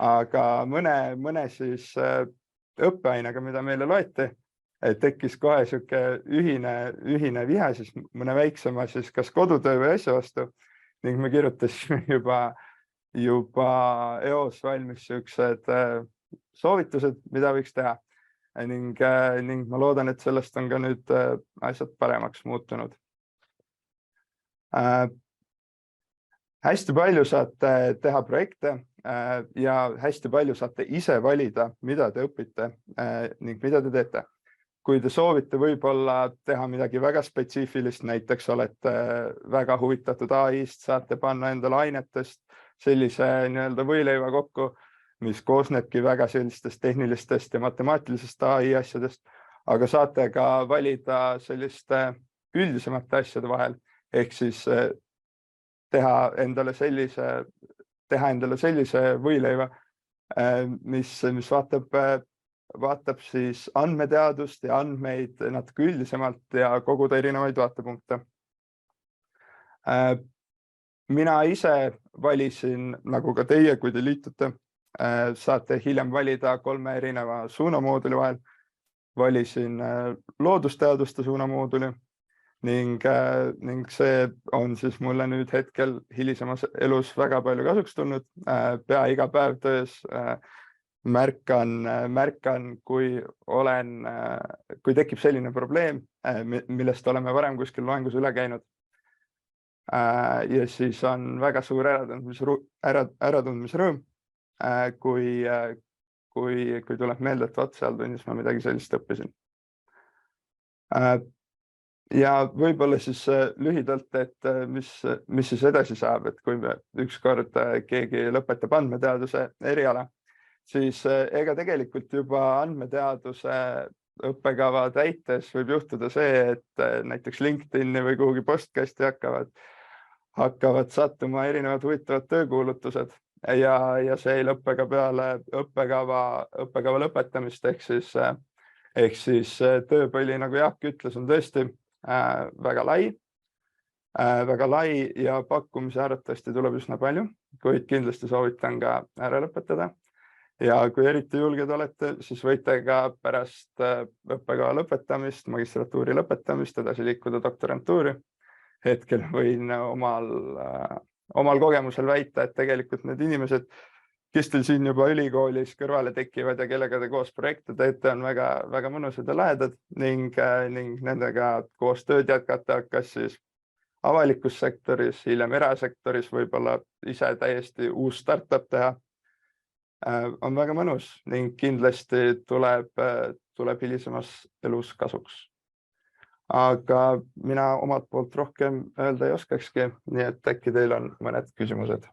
Aga mõne siis õppeainega, mida meile loeti, tekkis kohe siuke ühine vihe siis mõne väiksema siis kas kodutöö või asja vastu ning me kirjutasime juba eos valmis siuksed soovitused, mida võiks teha ning ma loodan, et sellest on ka nüüd asjad paremaks muutunud. Hästi palju saate teha projekte ja hästi palju saate ise valida, mida te õpite ning mida te teete. Kui te soovite võib-olla teha midagi väga spetsiifilist, näiteks olete väga huvitatud AI-st, saate panna endale ainetest sellise võileiva kokku, mis koosnebki väga sellistest tehnilistest ja matemaatilisest AI asjadest, aga saate ka valida selliste üldisemate asjade vahel, ehk siis teha endale sellise võileiva, mis vaatab siis andmeteadust ja andmeid natuke üldisemalt ja koguda erinevaid vaatepunkte. Mina ise valisin, nagu ka teie, kui te liitute, saate hiljem valida 3 erineva suunamooduli vahel. Valisin loodusteaduste suunamooduli ning see on siis mulle nüüd hetkel hilisemas elus väga palju kasuks tulnud. Pea iga päev töös märkan, kui tekib selline probleem, millest oleme varem kuskil loengus üle käinud. Ja siis on väga suur äratundmisrõõm, kui tuleb meelde, et seal tunnis ma midagi sellist õppisin. Ja võib-olla siis lühidalt, et mis siis edasi saab, et kui ükskord keegi lõpetab andmeteaduse eriala, siis ega tegelikult juba andmeteaduse õppekava täites võib juhtuda see, et näiteks LinkedIni või kuhugi postkasti hakkavad sattuma erinevad huvitavad töökuulutused ja see ei lõppe ka peale õppekava lõpetamist, ehk siis tööpõli, nagu Jaak ütles, on tõesti väga lai ja pakkumise arvatavasti tuleb üsna palju, kuid kindlasti soovitan ka ära lõpetada. Ja kui eriti julged olete, siis võite ka pärast õppekava lõpetamist, magistratuuri lõpetamist edasi liikuda doktorantuuri. Hetkel võin omal kogemusel väita, et tegelikult need inimesed, kes teil siin juba ülikoolis kõrvale tekivad ja kellega te koos projekte teete, on väga, väga mõnusad ja lähedad ning nendega koos tööd jätkata, kas siis avalikus sektoris, hiljem erasektoris, võib-olla ise täiesti uus startup teha, on väga mõnus ning kindlasti tuleb hilisemas elus kasuks. Aga mina omalt poolt rohkem öelda ei oskakski, nii et äkki teil on mõned küsimused.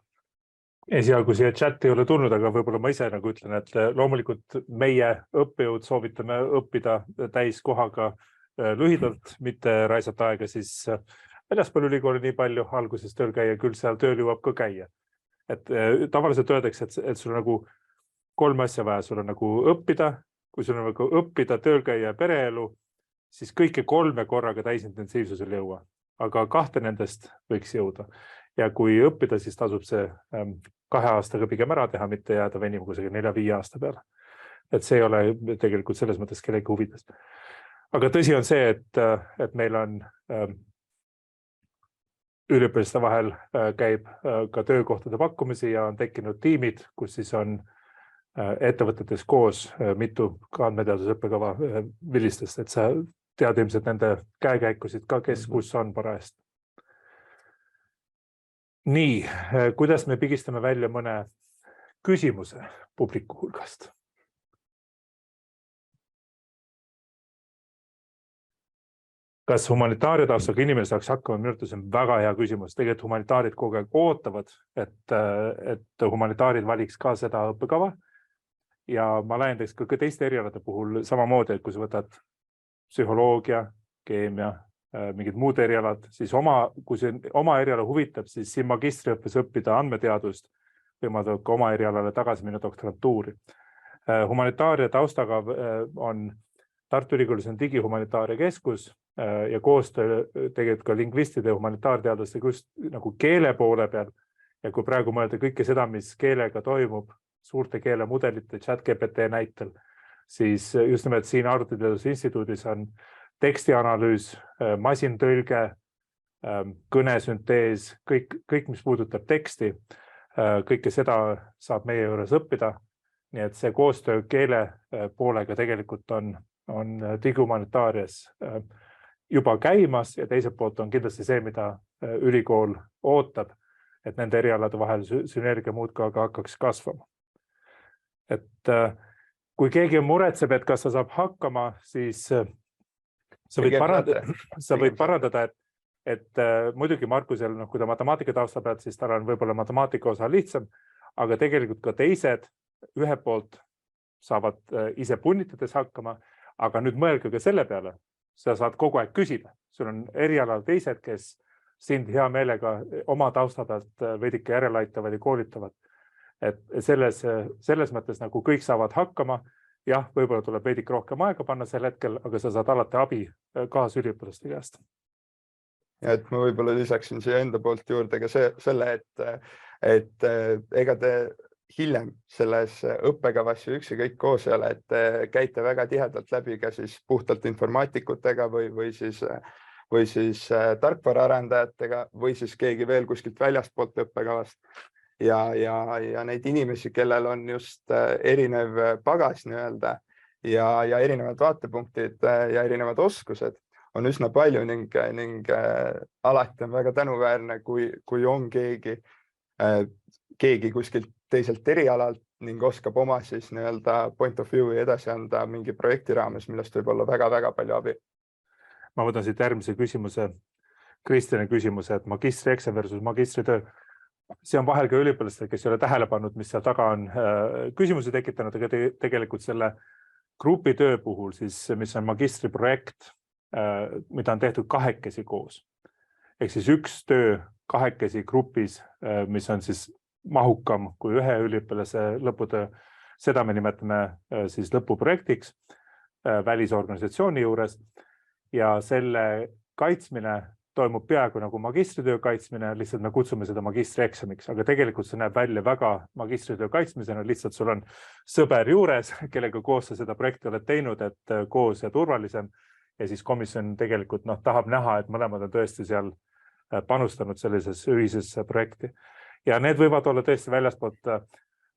Esialgu siia chat ei ole tulnud, aga võib-olla ma ise nagu ütlen, et loomulikult meie õppejõud soovitame õppida täiskohaga lühidalt, mitte raisata aega siis väljaspool ülikooli nii palju alguses tööl käia, küll seal tööl jõuab ka käia. Et tavaliselt öeldakse, et sul on nagu 3 asja vaja, sul on nagu õppida, kui sul on nagu õppida, tööl käia ja pereelu, siis kõike 3 korraga täisintensiivsusel jõua, aga 2 nendest võiks jõuda. Ja kui õppida, siis tasub see 2 aastaga pigem ära teha, mitte jääda venima kusagil 4-5 aasta peale. Et see ei ole tegelikult selles mõttes kellegi huvides. Aga tõsi on see, et meil on üliõpilaste vahel käib ka töökohtade pakkumisi ja on tekkinud tiimid, kus siis on ettevõtetes koos mitu andmeteaduse õppekava vilistest, et sa tead ilmselt nende käekäikusid ka, kes kus on parajast. Nii, kuidas me pigistame välja mõne küsimuse publiku hulgast? Kas humanitaaria taustaga inimene saaks hakkama? Minu arvates on väga hea küsimus. Tegelikult humanitaarid kogu aeg ootavad, et humanitaarid valiks ka seda õppekava. Ja ma laiendaks ka teiste erialade puhul samamoodi, et kui sa võtad psühholoogia, keemia, mingid muud erialad, siis kui see oma eriala huvitab, siis siin magistriõppes õppida andmeteadust võimaldab ka oma erialale tagasi minna doktorantuuri. Humanitaaria taustaga on Tartu Ülikoolis on digihumanitaaria keskus ja koostöö tegelikult ka lingvistide ja humanitaarteadlastega just nagu keele poole peal. Ja kui praegu mõelda kõike seda, mis keelega toimub, suurte keelemudelite, ChatGPT näitel, siis just nimelt siin Arvutiteaduse Instituudis on tekstianalüüs, masintõlge, kõnesüntees, kõik, mis puudutab teksti, kõike seda saab meie juures õppida. Nii et see koostöö keele poolega tegelikult on digihumanitaarias juba käimas ja teiselt poolt on kindlasti see, mida ülikool ootab, et nende erialade vahel sünergia muudka hakkaks kasvama. Et kui keegi muretseb, et kas sa saab hakkama, siis sa võid parandada, et muidugi Markusel, kui ta matemaatika tausta pealt, siis tal on võib-olla matemaatika osa lihtsam, aga tegelikult ka teised ühe poolt saavad ise punnitades hakkama, aga nüüd mõelge ka selle peale, sa saad kogu aeg küsida. Sul on erialal teised, kes sind hea meelega oma tausta pealt veidike järeleaitavad ja koolitavad. Et selles mõttes nagu kõik saavad hakkama, jah, võib-olla tuleb veidik rohkem aega panna sel hetkel, aga sa saad alati abi kaasüliõpilaste käest. Ja et ma võib-olla lisaksin siia enda poolt juurde ka selle, et ega te hiljem selles õppekavas ju üksi kõik koos ei ole, et käite väga tihedalt läbi ka siis puhtalt informaatikutega või või siis tarkvaraarendajatega või siis keegi veel kuskilt väljastpoolt õppekavast. Ja neid inimesi, kellel on just erinev pagas nii-öelda ja erinevad vaatepunktid ja erinevad oskused on üsna palju ning alati on väga tänuväärne, kui on keegi kuskilt teiselt erialalt ning oskab oma siis nii-öelda point of view'i edasi anda mingi projekti raames, millest võib olla väga-väga palju abi. Ma võtan siit järgmise küsimuse, Kristjani küsimuse, et magistrieksam versus magistritöö. See on vahel ka üliõpilastel, kes ei ole tähele pannud, mis seal taga on küsimusi tekitanud, aga tegelikult selle grupitöö puhul, siis, mis on magistriprojekt, mida on tehtud kahekesi koos. Ehk siis üks töö kahekesi grupis, mis on siis mahukam kui ühe üliõpilase lõputöö. Seda me nimetame siis lõpuprojektiks välisorganisatsiooni juures ja selle kaitsmine toimub peaaegu nagu magistritöö kaitsmine, lihtsalt me kutsume seda magistrieksamiks, aga tegelikult see näeb välja väga magistritöö kaitsmisena, lihtsalt sul on sõber juures, kellega koos sa seda projekti oled teinud, et koos ja turvalisem ja siis komisjon tegelikult tahab näha, et mõlemad on tõesti seal panustanud sellises ühises projekti. Ja need võivad olla tõesti väljaspoolt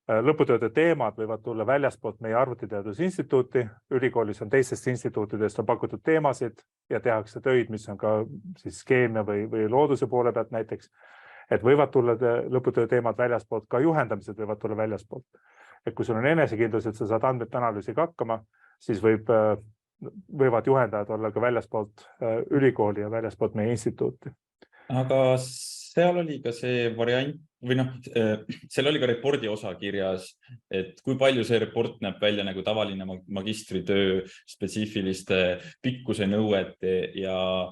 lõputööde teemad, võivad tulla väljaspoolt meie arvutiteadusinstituuti, ülikoolis on teistest instituutidest on pakutud teemasid ja tehakse töid, mis on ka siis keemia või looduse poole pealt näiteks, et võivad tulla lõputöö teemad väljaspoolt, ka juhendamised võivad tulla väljaspoolt. Et kui sul on enesekindlus, et sa saad andmete analüüsiga hakkama, siis võivad juhendajad olla ka väljaspoolt ülikooli ja väljaspoolt meie instituuti. Aga seal oli ka see variant või seal oli ka repordi osa kirjas, et kui palju see report näeb välja nagu tavaline magistritöö spetsiifiliste pikkuse nõuete ja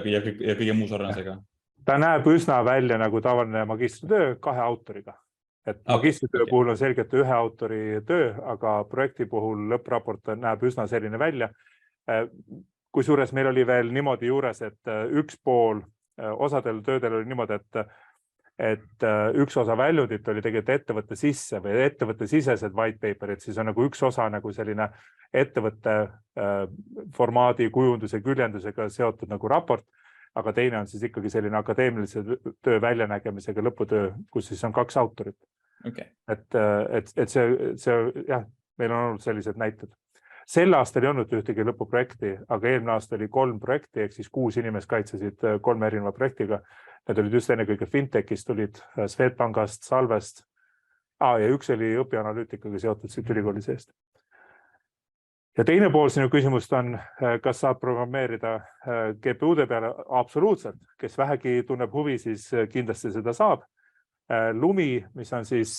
kõige muu sarnasega. Ta näeb üsna välja nagu tavaline magistritöö 2 autoriga. Et magistritöö puhul on selgelt 1 autori töö, aga projekti puhul lõppraport näeb üsna selline välja. Kui suures meil oli veel niimoodi juures, et üks pool osadel töödel oli niimoodi, et üks osa väljundit oli tegelikult ettevõtte sisse või ettevõtte sisesed white paperid, siis on nagu üks osa nagu selline ettevõtte formaadi kujunduse küljendusega seotud nagu raport, aga teine on siis ikkagi selline akadeemilise töö väljanägemisega lõputöö, kus siis on 2 autorit. Okay. Et see jah, meil on olnud sellised näited. Sel aastal ei olnud ühtegi lõpuprojekti, aga eelmine aasta oli 3 projekti, ehk siis 6 inimest kaitsesid 3 erineva projektiga. Need olid just ennekõike Fintechist, tulid Swedbankast, Salvest ja üks oli õpianalüütikaga seotud siit ülikooli seest. Ja teine pool sinu küsimust on, kas saab programmeerida GPU-de peale? Absoluutselt, kes vähegi tunneb huvi, siis kindlasti seda saab. Lumi, mis on siis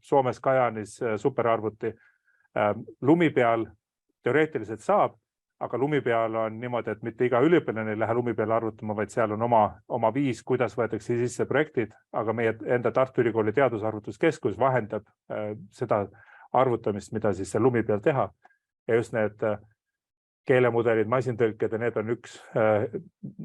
Soomes Kajanis superarvuti, Lumi peal teoreetiliselt saab, aga Lumi peal on niimoodi, et mitte iga üliõpilane ei lähe Lumi peale arvutama, vaid seal on oma viis, kuidas võetakse sisse projektid, aga meie enda Tartu Ülikooli teadusarvutuskeskus vahendab seda arvutamist, mida siis seal Lumi peal teha. Ja just need keelemudelid, masintõlked ja need on üks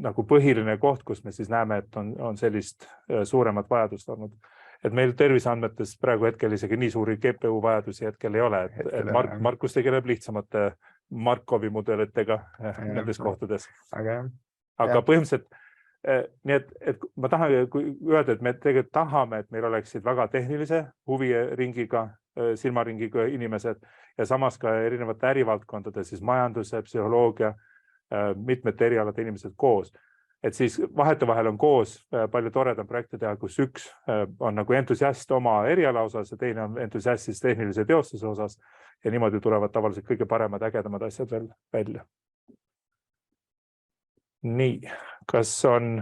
nagu põhiline koht, kus me siis näeme, et on sellist suuremat vajadust olnud. Et meil terviseandmetes praegu hetkel isegi nii suuri GPU vajadusi hetkel ei ole, et Markus tegeleb lihtsamate Markovi mudelitega nendes kohtades. Aga põhimõtteliselt, nii et ma tahan öelda, et me tegelikult tahame, et meil oleksid väga tehnilise huviringiga, silmaringiga inimesed ja samas ka erinevate ärivaldkondade, siis majanduse, psühholoogia, mitmete erialade inimesed koos. Et siis vahetevahel on koos palju toredam projekte teha, kus üks on nagu entusiast oma eriala osas ja teine on entusiast siis tehnilise teostuse osas ja niimoodi tulevad tavaliselt kõige paremad ägedamad asjad veel välja. Nii, kas on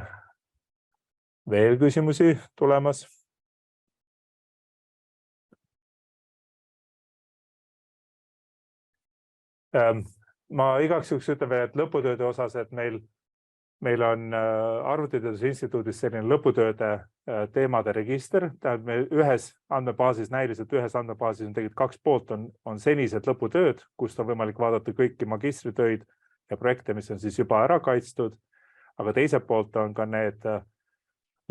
veel küsimusi tulemas? Ma igaks juhuks ütlen veel, et lõputööde osas, et meil on Arvutiteaduse Instituudis selline lõputööde teemade register. Meil ühes andmebaasis, näiliselt ühes andmebaasis on tegelikult 2 poolt, on senised lõputööd, kust on võimalik vaadata kõiki magistritöid ja projekte, mis on siis juba ära kaitstud. Aga teiselt poolt on ka need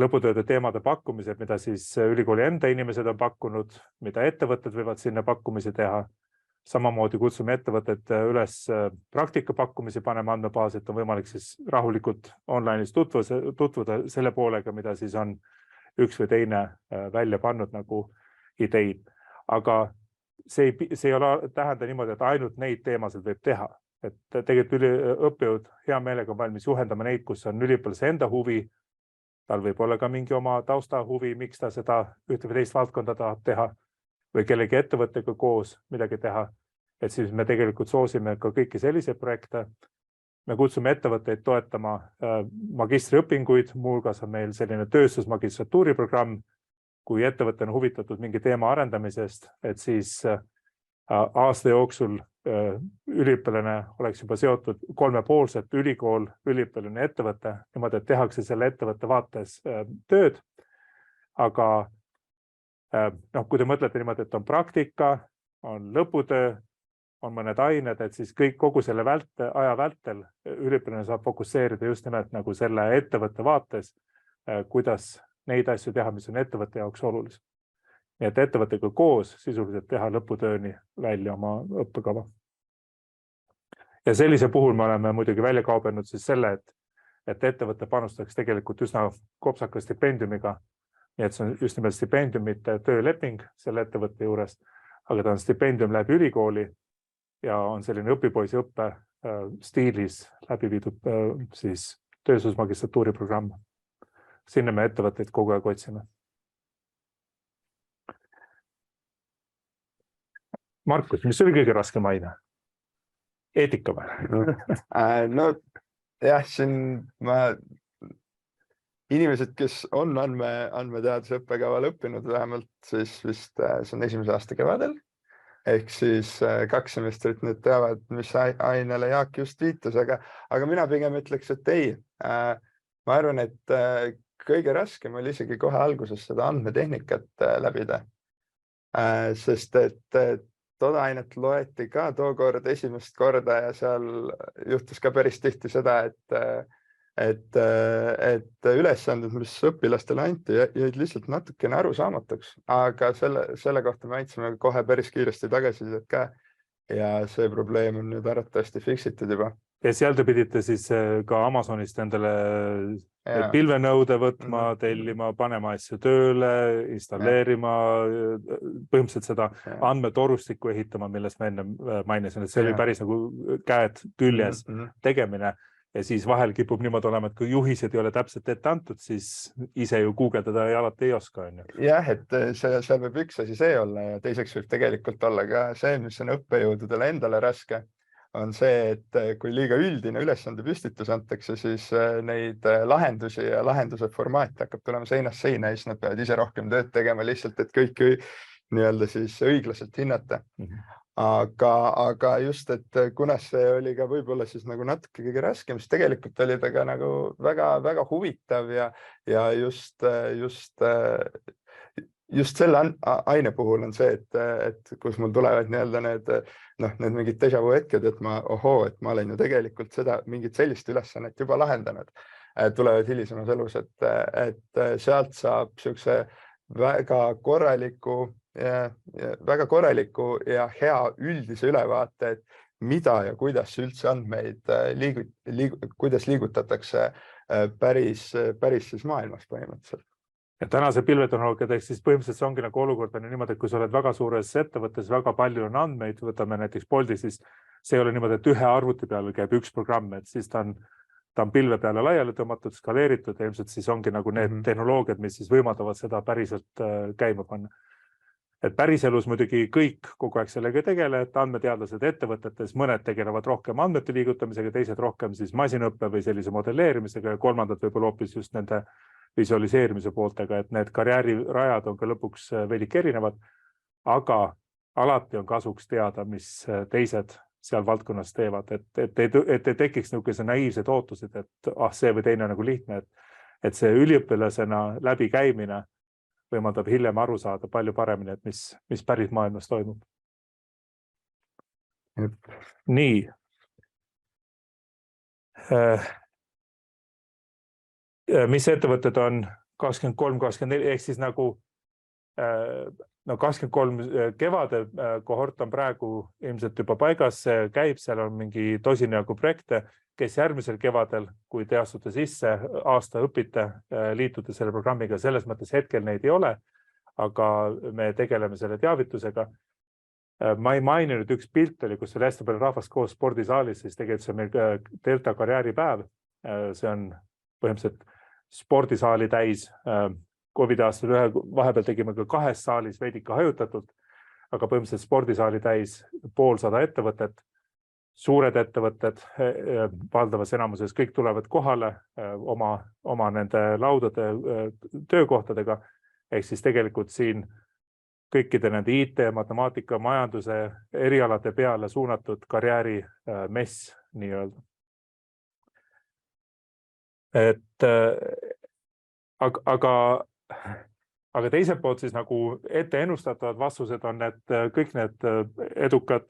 lõputööde teemade pakkumised, mida siis ülikooli enda inimesed on pakkunud, mida ettevõtted võivad sinna pakkumisi teha. Samamoodi kutsume ettevõtet üles praktika pakkumisi panema andmebaasi, et on võimalik siis rahulikult online'is tutvuda selle poolega, mida siis on üks või teine välja pannud nagu ideid. Aga see ei ole tähenda niimoodi, et ainult neid teemasid võib teha. Et tegelikult õppejõud hea meelega on valmis juhendama neid, kus on üliõpilase enda huvi. Tal võib olla ka mingi oma tausta huvi, miks ta seda ühte või teist valdkonda tahab teha või kellegi ettevõttega koos midagi teha. Et siis me tegelikult soosime ka kõiki selliseid projekte. Me kutsume ettevõtteid toetama magistriõpinguid, muuhulgas on meil selline tööstusmagistratuuriprogramm, kui ettevõte on huvitatud mingi teema arendamisest, et siis aasta jooksul üliõpilane oleks juba seotud kolmepoolselt ülikool, üliõpilane ettevõte, niimoodi, et tehakse selle ettevõtte vaates tööd. Aga kui te mõtlete niimoodi, et on praktika, on lõputöö, on mõned ained, et siis kogu selle aja vältel üliõpilane saab fokusseerida just nimelt nagu selle ettevõtte vaates, kuidas neid asju teha, mis on ettevõtte jaoks olulised. Nii et ettevõttega koos sisuliselt teha lõputööni välja oma õppekava. Ja sellise puhul me oleme muidugi välja kaubenud siis selle, et ettevõtte panustaks tegelikult üsna kopsaka stipendiumiga. Nii et see on just nimelt stipendiumite tööleping selle ettevõtte juures, aga ta on stipendium läbi ülikooli ja on selline õpipoisi õppe stiilis läbi viidud siis tööstusmagistratuuri programm. Sinna me ettevõtteid kogu aeg otsime. Markus, mis oli kõige raskem aine? Eetika või? No jah, siin inimesed, kes on andmeteaduse õppekaval õppinud vähemalt, siis vist see on esimese aasta kevadel. Ehk siis 2 semestrit nüüd teavad, mis ainele Jaak just viitas, aga mina pigem ütleks, et ei. Ma arvan, et kõige raskem oli isegi kohe alguses seda andmetehnikat läbida. Sest et toda ainet loeti ka tookord esimest korda ja seal juhtus ka päris tihti seda, et ülesanded, mis õpilastele anti, jäid lihtsalt natukene arusaamatuks, aga selle kohta me andsime kohe päris kiiresti tagasisidet ka ja see probleem on nüüd arvatavasti fiksitud juba. Ja seal te pidite siis ka Amazonist endale pilvenõude võtma, tellima, panema asju tööle, installeerima, põhimõtteliselt seda andmetorustikku ehitama, millest ma enne mainisin, et see oli päris nagu käed küljes tegemine. Ja siis vahel kipub niimoodi olema, et kui juhised ei ole täpselt ette antud, siis ise ju guugeldada ja alati ei oska. Jah, et seal võib üks asi see olla ja teiseks võib tegelikult olla ka see, mis on õppejõududele endale raske, on see, et kui liiga üldine ülesande püstitus antakse, siis neid lahendusi ja lahenduse formaat hakkab tulema seinast seina ja siis nad peavad ise rohkem tööd tegema lihtsalt, et kõiki nii-öelda siis õiglaselt hinnata. Aga just, et kuna see oli ka võib-olla siis nagu natuke kõige raskem, siis tegelikult oli ta ka nagu väga huvitav ja just selle aine puhul on see, et kus mul tulevad nii-öelda need mingid déjà vu hetked, et ma olen ju tegelikult seda mingit sellist ülesannet juba lahendanud, tulevad hilisemas elus, et sealt saab siukse väga korraliku ja hea üldise ülevaate, et mida ja kuidas üldse andmeid kuidas liigutatakse päris siis maailmas põhimõtteliselt. Ja tänase pilvetehnoloogia teeks siis põhimõtteliselt see ongi nagu olukord on niimoodi, et kui sa oled väga suures ettevõttes, väga palju on andmeid, võtame näiteks Bolti, siis see ei ole niimoodi, et ühe arvuti peale käib üks programm, et siis ta on pilve peale laiali tõmmatud, skaleeritud ja ilmselt siis ongi nagu need tehnoloogiad, mis siis võimaldavad seda päriselt käima panna. Et päriselus muidugi kõik kogu aeg sellega tegele, et andmeteadlased ettevõtetes, mõned tegelevad rohkem andmete liigutamisega, teised rohkem siis masinõppe või sellise modelleerimisega ja kolmandad võib-olla hoopis just nende visualiseerimise pooltega, et need karjäärirajad on ka lõpuks vedik erinevad, aga alati on kasuks teada, mis teised seal valdkonnas teevad, et ei tekiks niisuguse naiivsed ootused, et see või teine on nagu lihtne, et see üliõpilasena läbi käimine võimaldab hiljem aru saada palju paremini, et mis päris maailmas toimub. Nii. Mis ettevõtted on 23-24, ehk siis nagu no 23 kevade kohort on praegu ilmselt juba paigas, käib, seal on mingi tosine jagu projekte, kes järgmisel kevadel, kui te astute sisse, aasta õpite, liitute selle programmiga, selles mõttes hetkel neid ei ole, aga me tegeleme selle teavitusega. Ma ei maininud, üks pilt oli, kus oli hästi palju rahvast koos spordisaalis, siis tegelikult see on meil Delta karjääripäev. See on põhimõtteliselt spordisaali täis. COVID aastal vahepeal tegime ka 2 saalis veidike hajutatult, aga põhimõtteliselt spordisaali täis 50 ettevõtet, suured ettevõtted, valdavas enamuses kõik tulevad kohale oma nende laudade töökohtadega. Ehk siis tegelikult siin kõikide nende IT, matemaatika, majanduse erialade peale suunatud karjääri mess nii-öelda. Aga teiselt poolt siis nagu ette ennustatavad vastused on, et kõik need edukad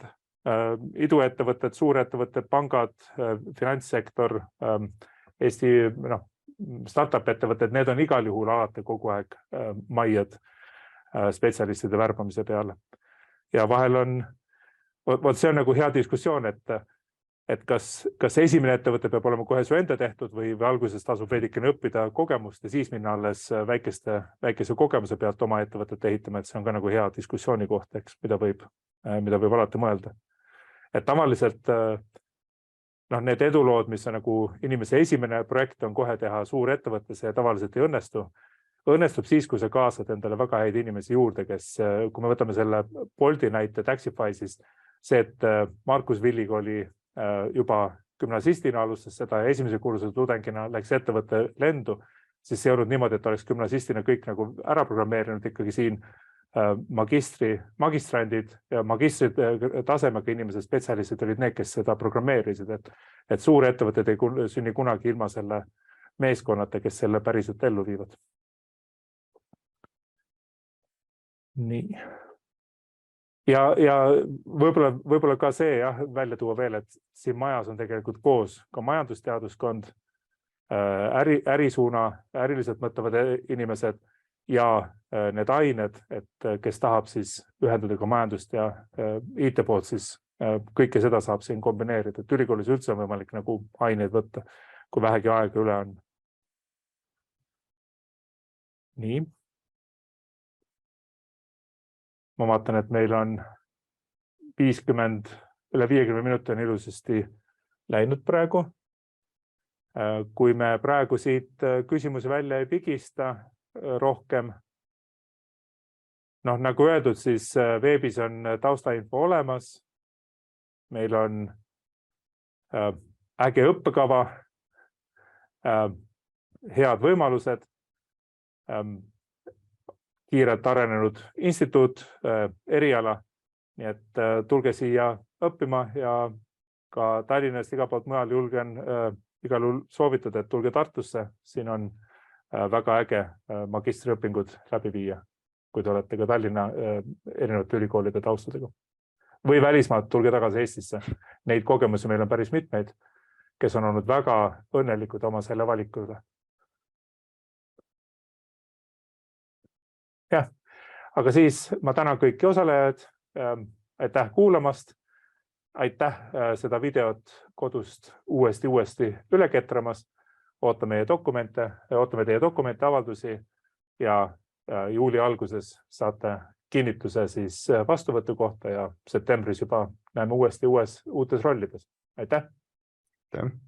iduettevõtted, suurettevõtted, pangad, finantssektor, Eesti startup ettevõtted, need on igal juhul alati kogu aeg maiad spetsialistide värbamise peale. Ja vahel on, see on nagu hea diskussioon, et kas esimene ettevõte peab olema kohe su enda tehtud või alguses tasub veidikene õppida kogemust ja siis minna alles väikese kogemuse pealt oma ettevõtet ehitama, et see on ka nagu hea diskussiooni koht, eks, mida võib alati mõelda. Et tavaliselt need edulood, mis on nagu inimese esimene projekt on kohe teha suur ettevõttesse ja tavaliselt ei õnnestub siis, kui sa kaasad endale väga häid inimesi juurde, kes, kui me võtame selle Bolti näite Taxify, siis see, et Markus Villig oli juba gümnasistina alustas seda ja esimese kursuse tudengina läks ettevõtte lendu, siis see ei olnud niimoodi, et oleks gümnasistina kõik nagu ära programmeerinud, ikkagi siin magistrandid ja magistrid tasemega inimesed, spetsialistid olid need, kes seda programmeerisid, et suur ettevõtted ei sünni kunagi ilma selle meeskonnata, kes selle päriselt ellu viivad. Nii. Ja võib-olla ka see välja tuua veel, et siin majas on tegelikult koos ka majandusteaduskond, ärisuuna, äriliselt mõtlevad inimesed ja need ained, et kes tahab siis ühendada ka majandust ja IT poolt, siis kõike seda saab siin kombineerida, et ülikoolis üldse on võimalik nagu aineid võtta, kui vähegi aega üle on. Nii. Ma vaatan, et meil on üle 50 minuti on ilusasti läinud praegu. Kui me praegu siit küsimusi välja ei pigista rohkem, nagu öeldud, siis veebis on taustainfo olemas. Meil on äge õppekava, head võimalused, kiirelt arenenud instituut, eriala, nii et tulge siia õppima ja ka Tallinnast iga poolt mujal julgen igal juhul soovitada, et tulge Tartusse, siin on väga äge magistriõpingud läbi viia, kui te olete ka Tallinna erinevate ülikoolide taustadega. Või välismaalt tulge tagasi Eestisse, neid kogemusi meil on päris mitmeid, kes on olnud väga õnnelikud oma selle valiku üle. Jah, aga siis ma tänan kõiki osalejaid, aitäh kuulamast, aitäh seda videot kodust uuesti üle ketramas, ootame teie dokumente, avaldusi ja juuli alguses saate kinnituse siis vastuvõtu kohta ja septembris juba näeme uuesti uutes rollides. Aitäh! Aitäh!